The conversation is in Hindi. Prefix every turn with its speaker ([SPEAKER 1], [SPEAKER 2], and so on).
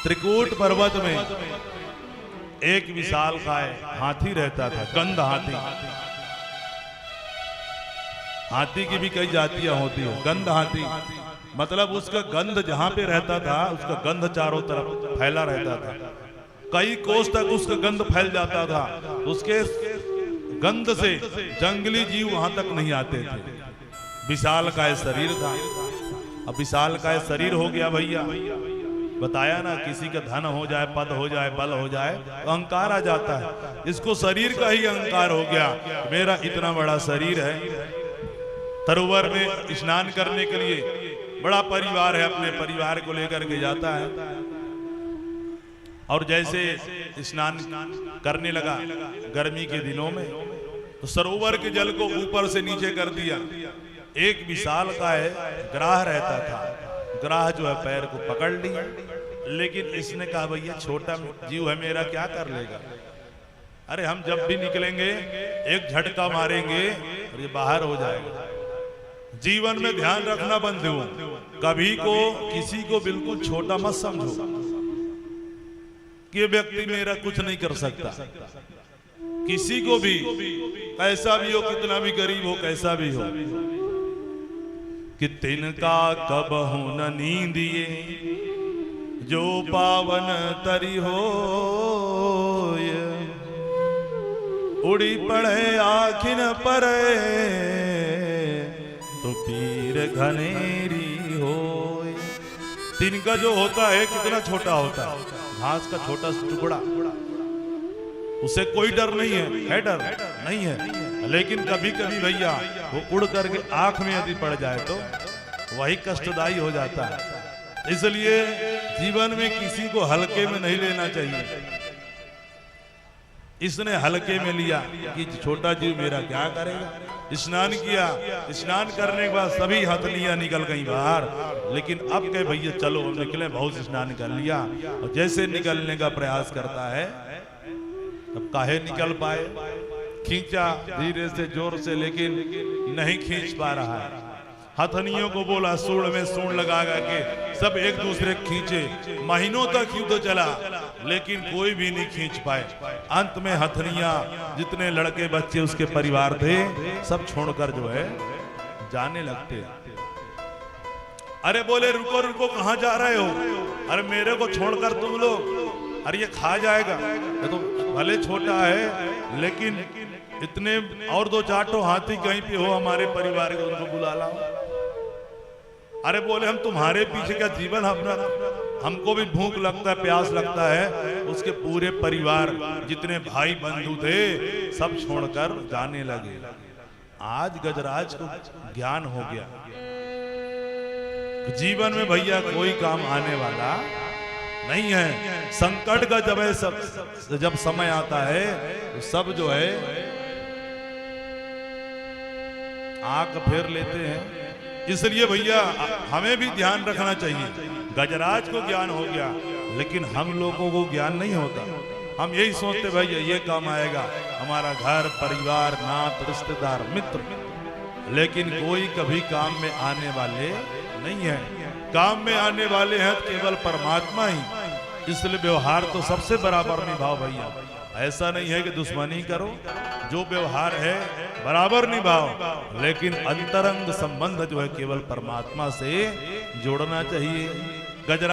[SPEAKER 1] त्रिकूट पर्वत में एक विशालकाय हाथी रहता था, गंध हाथी। हाथी की भी कई जातियां होती है। गंध हाथी मतलब उसका गंध जहां पे रहता था उसका गंध चारों तरफ फैला रहता था, कई कोस तक उसका गंध फैल जाता था। उसके गंध से जंगली जीव वहां तक नहीं आते थे। विशालकाय शरीर था। अब विशालकाय शरीर हो गया भैया, बताया ना, किसी का धन हो जाए, पद हो जाए, बल हो जाए तो अहंकार आ जाता है। इसको शरीर का ही अहंकार हो गया, मेरा इतना बड़ा शरीर है। सरोवर में स्नान करने के लिए बड़ा परिवार है, अपने परिवार को लेकर के जाता है। और जैसे स्नान करने लगा गर्मी के दिनों में, तो सरोवर के जल को ऊपर से नीचे कर दिया। एक विशालकाय ग्राह रहता था, ग्राह जो है पैर को पकड़ लिया, लेकिन इसने कहा भैया छोटा जीव है मेरा, क्या कर लेगा। अरे हम जब भी निकलेंगे एक झटका मारेंगे और ये बाहर हो जाएगा। जीवन में ध्यान रखना बंधु, कभी को किसी को बिल्कुल छोटा मत समझो कि ये व्यक्ति मेरा कुछ नहीं कर सकता। किसी को भी, कैसा भी हो, कितना भी गरीब हो, कैसा भी हो, कि तिनका कब हो न नींदिए जो पावन तरी हो, उड़ी पड़े आखिन पर तो पीर घनेरी हो। तिनका जो होता है कितना छोटा होता है, घास का छोटा टुकड़ा, उसे कोई डर नहीं है डर नहीं है। लेकिन कभी कभी भैया वो उड़ करके आंख में यदि पड़ जाए तो वही कष्टदायी हो जाता है। इसलिए जीवन में किसी को हल्के में नहीं लेना चाहिए। इसने हल्के में लिया कि छोटा जीव मेरा क्या करेगा। स्नान किया, स्नान करने के बाद सभी हथनियां निकल गई बाहर, लेकिन अब कहे भैया चलो हम निकले, बहुत स्नान कर लिया। और जैसे निकलने का प्रयास करता है अब काहे निकल पाए, खींचा धीरे से जोर से, लेकिन नहीं खींच पा रहा है। हथनियों को बोला सूंड में सूंड लगा के सब एक दूसरे खींचे, महीनों तक युद्ध चला, लेकिन कोई भी नहीं खींच पाए। अंत में हथनियां जितने लड़के बच्चे उसके परिवार थे सब छोड़कर जो है जाने लगते। अरे बोले रुको रुको, कहां जा रहे हो। अरे मेरे को छोड़कर तुम लोग, अरे ये खा जाएगा, ये तो भले छोटा है लेकिन इतने और दो चार तो हाथी कहीं पे हो हमारे परिवार के, उनको बुला लाओ। अरे बोले हम तुम्हारे पीछे का जीवन, अपना हमको भी भूख लगता है, प्यास लगता है। उसके पूरे परिवार जितने भाई बंधु थे सब छोड़कर जाने लगे। आज गजराज को ज्ञान हो गया जीवन में भैया कोई काम आने वाला नहीं है। संकट का जब समय आता है तो सब जो है आंख फेर लेते हैं। इसलिए भैया हमें भी ध्यान रखना चाहिए। गजराज को ज्ञान हो गया, लेकिन हम लोगों को ज्ञान नहीं होता। हम यही सोचते भैया ये काम आएगा, हमारा घर परिवार नात रिश्तेदार मित्र, लेकिन कोई कभी काम में आने वाले नहीं है। काम में आने वाले हैं केवल परमात्मा ही। इसलिए व्यवहार तो सबसे बराबर निभाओ भैया। ऐसा नहीं है कि दुश्मनी करो, जो व्यवहार है बराबर निभाओ, लेकिन अंतरंग संबंध जो है केवल परमात्मा से जोड़ना चाहिए। गजरा